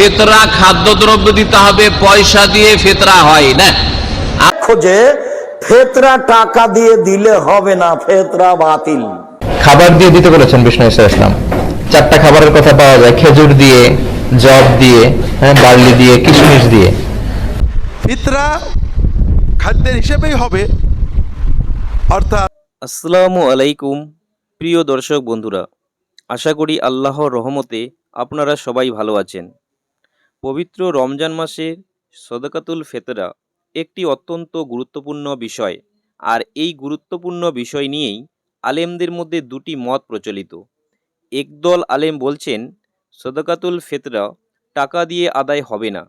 ফিতরা খাদ্যদ্রব্য দিতে হবে, পয়সা দিয়ে ফিতরা হয় না। খোঁজে ফিতরা টাকা দিয়ে দিলে হবে না, ফিতরা বাতিল। খাবার দিয়ে দিতে বলেছেন বিষ্ণু ইসলাম। 4টা খাবারের কথা পাওয়া যায়, খেজুর দিয়ে, জব দিয়ে, বার্লি দিয়ে, কিশমিশ দিয়ে। ফিতরা খাদ্যের হিসেবেই হবে, অর্থাৎ। আসসালামু আলাইকুম প্রিয় দর্শক বন্ধুরা, আশা করি আল্লাহর রহমতে আপনারা সবাই ভালো আছেন। পবিত্র রমজান মাসের সদকাতুল ফিতরা একটি অত্যন্ত গুরুত্বপূর্ণ বিষয়, আর এই গুরুত্বপূর্ণ বিষয় নিয়েই আলেমদের মধ্যে দুটি মত প্রচলিত। একদল আলেম বলছেন সদকাতুল ফিতরা টাকা দিয়ে আদায় হবে না,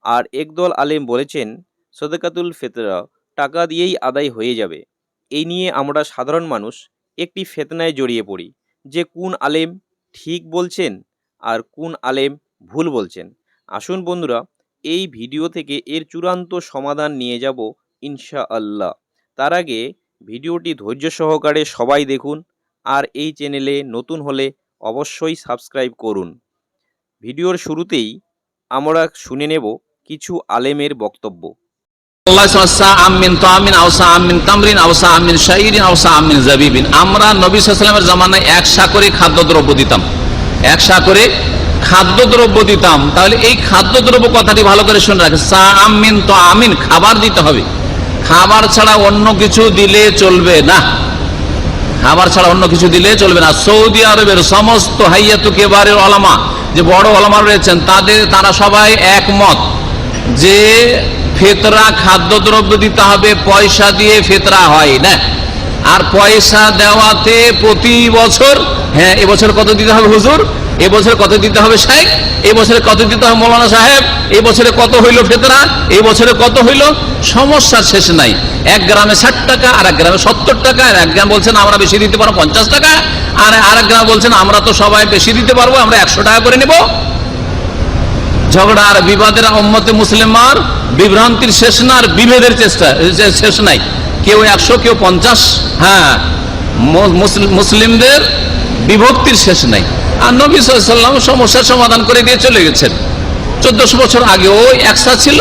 আর একদল আলেম বলেছেন সদকাতুল ফিতরা টাকা দিয়েই আদায় হয়ে যাবে। এই নিয়ে আমরা সাধারণ মানুষ একটি ফিতনায় জড়িয়ে পড়ি যে কোন আলেম ঠিক বলছেন আর কোন আলেম ভুল বলছেন। আসুন বন্ধুরা, এই ভিডিও থেকে এর চূড়ান্ত সমাধান নিয়ে যাব ইনশাআল্লাহ। তার আগে ভিডিওটি ধৈর্য সহকারে সবাই দেখুন, আর এই চ্যানেলে নতুন হলে অবশ্যই সাবস্ক্রাইব করুন। ভিডিওর শুরুতেই আমরা শুনে নেব কিছু আলেমের বক্তব্য। আমরা নবী সাল্লাল্লাহু আলাইহি ওয়াসাল্লামের জামানায় 1 সা করে খাদ্যদ্রব্য দিতাম, 1 সা করে খাদ্যদ্রব্য দিতাম। তাহলে এই খাদ্যদ্রব্য কথাটি ভালো করে শুনে রাখেন, সা আমিন তো আমিন, খাবার দিতে হবে। খাবার ছাড়া অন্য কিছু দিলে চলবে না, খাবার ছাড়া অন্য কিছু দিলে চলবে না। সৌদি আরবের সমস্ত হাইয়াতু কেবারের ওলামা, যে বড় ওলামা রয়েছেন, তারা সবাই একমত যে ফিতরা খাদ্যদ্রব্য দিতে হবে, পয়সা দিয়ে ফিতরা হয় না। আর পয়সা দেওয়াতে প্রতি বছর, হ্যাঁ এবছর কত দিতে হবে হুজুর, এবছর কত দিতে হবে শেখ, এবছরে কত দিতে হবে মৌলানা সাহেব, এই বছরে কত হইল ফিতরা, এই বছরে কত হইল, সমস্যার শেষ নাই। 1 গ্রামে 60 টাকা, আর 1 গ্রামে 70 টাকা, আর 1 গ্রাম বলছেন আমরা বেশি দিতে পারবো 50 টাকা, আর 1 গ্রাম বলছেন আমরা তো সবাই বেশি দিতে পারবো, আমরা 100 টাকা করে নেব। ঝগড়া আর বিবাদের উম্মতে মুসলিমার বিভ্রান্তির শেষ না, আর বিভেদের চেষ্টা শেষ নাই। কেউ 100, কেউ 50, হ্যাঁ মুসলিমদের বিভক্তির শেষ নাই। আর নবী সাল্লাল্লাহু আলাইহি ওয়াসাল্লাম সমস্যার সমাধান করে দিয়ে চলে গেছেন। 1400 বছর আগেও 1 সা ছিল,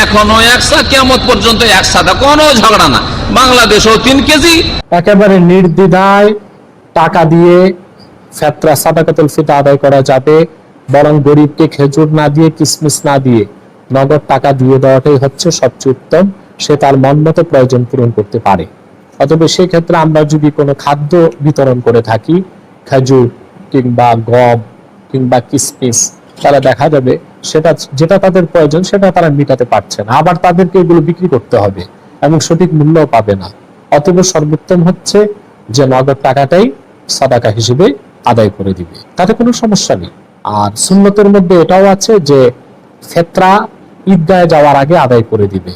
এখনো 1 সা, কিয়ামত পর্যন্ত 1 সা, কোনো ঝগড়া না। বাংলাদেশও 3 কেজি। একেবারে নির্দ্বিধায় টাকা দিয়ে ফিতরা সাদাকাতুল ফিতরা আদায় করা যাবে, বরং গরিবকে খেজুর না দিয়ে, কিসমিস না দিয়ে নগদ টাকা দিয়ে দেওয়াটাই হচ্ছে সবচেয়ে উত্তম। সে তার মন মতো প্রয়োজন পূরণ করতে পারে। অতএব সেই ক্ষেত্রে আমরা যদি কোনো খাদ্য বিতরণ করে থাকি, খেজুর কিংবা গম কিংবা কিসমিস, তারা দেখা যাবে সেটা যেটা তাদের প্রয়োজন সেটা তারা মেটাতে পারছে না, আবার তাদেরকে এগুলো বিক্রি করতে হবে এবং সঠিক মূল্যও পাবে না। অতএব সর্বোত্তম হচ্ছে যে নগদ টাকাটাই সাদাকা হিসেবে আদায় করে দিবে, তাতে কোনো সমস্যা নেই। আর সুন্নতের মধ্যে এটাও আছে যে ফিতরা ঈদগাহে যাওয়ার আগে আদায় করে দিবে,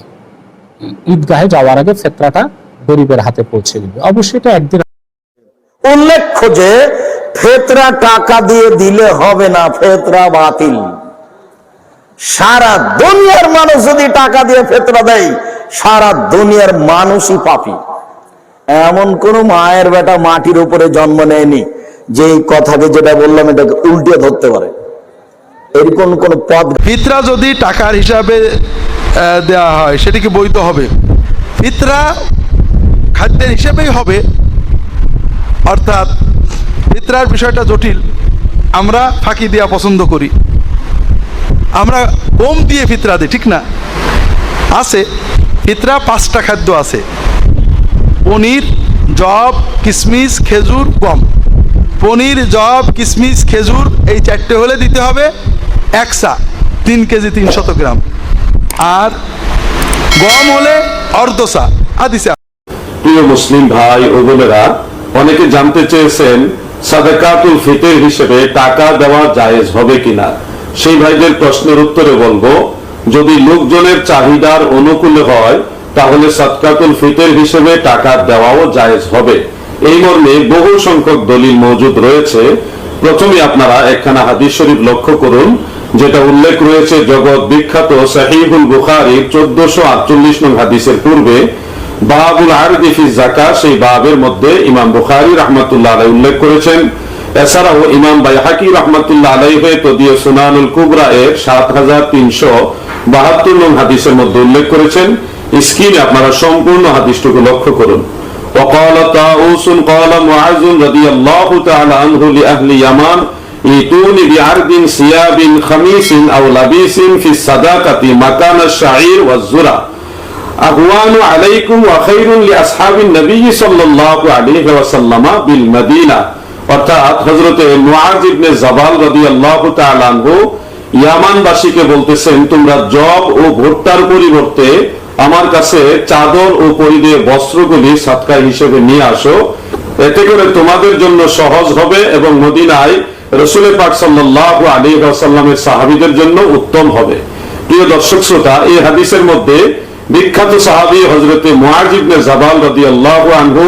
ঈদগাহে যাওয়ার আগে ফিতরাটা গরিবের হাতে পৌঁছে দিবে। অবশ্যই এটা একদিন উল্লেখ্য যে ফিতরা টাকা দিয়ে দিলে হবে না, ফিতরা বাতিল। সারা দুনিয়ার মানুষ যদি টাকা দিয়ে ফিতরা দেয়, সারা দুনিয়ার মানুষই পাপী। এমন কোন মায়ের বেটা মাটির উপরে জন্ম নেয়নি যে এই কথাকে যেটা বললাম এটাকে উল্টে ধরতে পারে, এরকম কোন পদ। ফিতরা যদি টাকার হিসাবে দেওয়া হয় সেটা কি বৈধ হবে? ফিতরা খাদ্যের হিসেবেই হবে, অর্থাৎ ফিতরার বিষয়টা জটিল। আমরা ফাঁকি দেওয়া পছন্দ করি, আমরা কম দিয়ে ফিতরা দিই, ঠিক না? আছে ফিতরা 5টা খাদ্য আছে: পনির, জব, কিসমিস, খেজুর, গম। পনির, জব, কিসমিস, খেজুর এই 4টে হলে দিতে হবে 1 সা, 3 কেজি 300 গ্রাম। আর গম হলে অর্ধ সা, আদি সা। প্রিয় মুসলিম ভাই ও বোনেরা, অনেকে জানতে চেয়েছেন সাদাকাতুল ফিতর হিসেবে টাকা দেওয়া জায়েজ হবে কিনা। সেই ভাইদের প্রশ্নের উত্তরে বলবো, যদি লোকজনের চাহিদার অনুকূলে হয় তাহলে সাদকাতুল ফিতর হিসেবে টাকা দেওয়াও জায়েজ হবে। এই মর্মে বহু সংখ্যক দলিল মওজুদ রয়েছে। প্রথমে আপনারা একখানা হাদিস শরীফ লক্ষ্য করুন, যেটা উল্লেখ রয়েছে জগৎ বিখ্যাত সহিহুল বুখারীর 1448 নং হাদিসের পূর্বে বাবুল আরদি ফি যাকাত। সেই বাবের মধ্যে ইমাম বুখারী রাহমাতুল্লাহ আলাইহি উল্লেখ করেছেন, এছাড়াও ইমাম বাইহাকি রহমাতুল্লাহ আলাইহি তদীয় সুনানুল কুবরা এর 7372 নং হাদিসের মধ্যে উল্লেখ করেছেন। স্ক্রিনে আপনারা সম্পূর্ণ হাদিসটুকু লক্ষ্য করুন। وقال طاووس قال معاذ رضي الله تعالى عنه لأهل يمان ائتوني بعرض ثياب خميس أو لبيس في الصداقة مكان الشعير والذرة أهوان عليكم وخير لأصحاب النبي صلى الله عليه وسلم بالمدينة। অর্থাৎ হযরতে মুআজ ইবনে জাবাল রাদিয়াল্লাহু তাআলা আনহু ইয়ামানবাসীকে বলতেছেন, তোমরা জব ও ভুট্টার পরিবর্তে আমার কাছে চাদর ও পরিধেয় বস্ত্রগুলি সদকা হিসেবে নিয়ে আসো, এতে করে তোমাদের জন্য সহজ হবে এবং মদিনায় রাসূল পাক সাল্লাল্লাহু আলাইহি ওয়াসাল্লামের সাহাবীদের জন্য উত্তম হবে। প্রিয় দর্শক শ্রোতা, এই হাদিসের মধ্যে বিখ্যাত সাহাবী হযরতে মুআজ ইবনে জাবাল রাদিয়াল্লাহু আনহু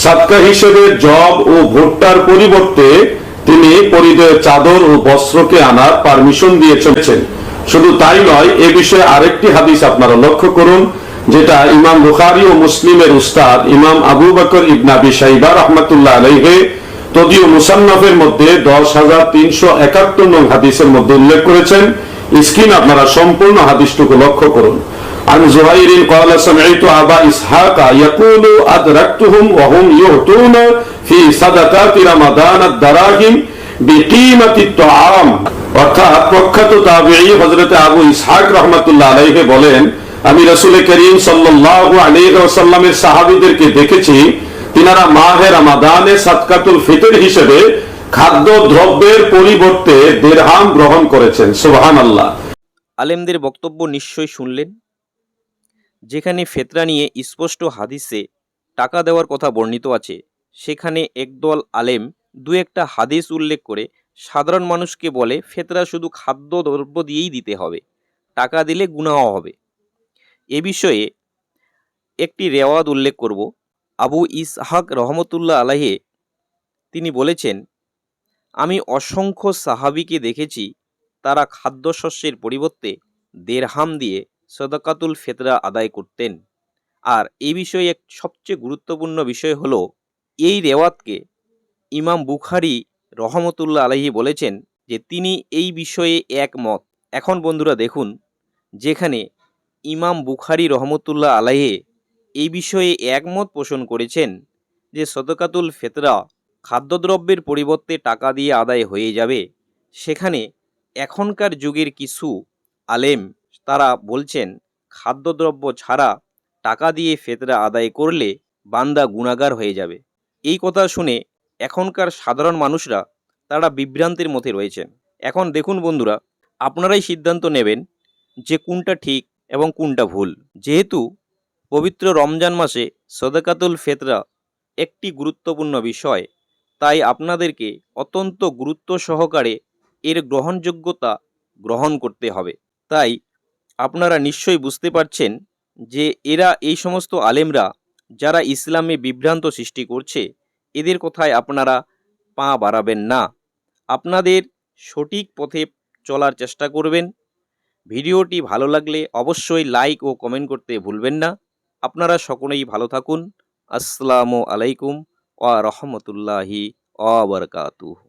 সদকা হিসেবে জব ও ভুট্টার পরিবর্তে তিনি পরিধেয় চাদর ও বস্ত্রকে আনার পারমিশন দিয়েছেন। শুধু তাই নয়, এ বিষয়ে আরেকটি হাদিস আপনারা লক্ষ্য করুন, যেটা ইমাম বুখারী ও মুসলিমের উস্তাদ ইমাম আবু বকর ইবনে আবি শাইবা রাহমাতুল্লাহ আলাইহি তদীয় মুসান্নাফের মধ্যে 10371 নং হাদিসের মধ্যে উল্লেখ করেছেন। স্ক্রিন আপনারা সম্পূর্ণ হাদিসটুকু লক্ষ্য করুন। عن زهير قال سمعت أبا إسحاق يقول أدركتهم وهم يعطون في صدقات رمضان الدراهم بقيمة الطعام। অর্থাৎ প্রখ্যাত তাবেঈ হযরত আবু ইসহাক রাহমাতুল্লাহ আলাইহি বলেন, আমি রাসূল করিম সাল্লাল্লাহু আলাইহি ওয়াসাল্লামের সাহাবীদেরকে দেখেছি, তিনারা মাহে রমাদানে সাদকাতুল ফিতর হিসেবে খাদ্য দ্রব্যের পরিবর্তে দিরহাম গ্রহণ করেছেন। সুবহানাল্লাহ। আলেমদের বক্তব্য নিশ্চয়ই শুনলেন। যেখানে ফেতরা নিয়ে স্পষ্ট হাদিসে টাকা দেওয়ার কথা বর্ণিত আছে, সেখানে একদল আলেম দু একটা হাদিস উল্লেখ করে সাধারণ মানুষকে বলে ফেতরা শুধু খাদ্য দ্রব্য দিয়েই দিতে হবে, টাকা দিলে গুনাহ হবে। এ বিষয়ে একটি রেওয়াত উল্লেখ করব। আবু ইসহাক রহমতুল্লাহ আলাইহি তিনি বলেছেন, আমি অসংখ্য সাহাবীকে দেখেছি তারা খাদ্যশস্যের পরিবর্তে দিরহাম দিয়ে সদকাতুল ফিতরা আদায় করতেন। আর এই বিষয়ে এক সবচেয়ে গুরুত্বপূর্ণ বিষয় হলো, এই রেওয়াতকে ইমাম বুখারী রহমতুল্লাহ আলাইহি বলেছেন যে তিনি এই বিষয়ে একমত। এখন বন্ধুরা দেখুন, যেখানে ইমাম বুখারী রহমতুল্লাহ আলাইহি এই বিষয়ে একমত পোষণ করেছেন যে সদকাতুল ফিতরা খাদ্যদ্রব্যের পরিবর্তে টাকা দিয়ে আদায় হয়ে যাবে, সেখানে এখনকার যুগের কিছু আলেম তারা বলছেন খাদ্যদ্রব্য ছাড়া টাকা দিয়ে ফিতরা আদায় করলে বান্দা গুনাহগার হয়ে যাবে। এই কথা শুনে এখনকার সাধারণ মানুষরা তারা বিভ্রান্তির মধ্যে রয়েছেন। এখন দেখুন বন্ধুরা, আপনারাই সিদ্ধান্ত নেবেন যে কোনটা ঠিক এবং কোনটা ভুল। যেহেতু পবিত্র রমজান মাসে সদকাতুল ফিতরা একটি গুরুত্বপূর্ণ বিষয়, তাই আপনাদেরকে অত্যন্ত গুরুত্ব সহকারে এর গ্রহণযোগ্যতা গ্রহণ করতে হবে। তাই আপনারা নিশ্চয়ই বুঝতে পারছেন যে এরা এই সমস্ত আলেমরা যারা ইসলামে বিভ্রান্ত সৃষ্টি করছে, এদের কথায় আপনারা পা বাড়াবেন না, আপনাদের সঠিক পথে চলার চেষ্টা করবেন। ভিডিওটি ভালো লাগলে অবশ্যই লাইক ও কমেন্ট করতে ভুলবেন না। আপনারা সকলেই ভালো থাকুন। আসসালামু আলাইকুম ওয়া রাহমাতুল্লাহি ওয়া বারাকাতুহু।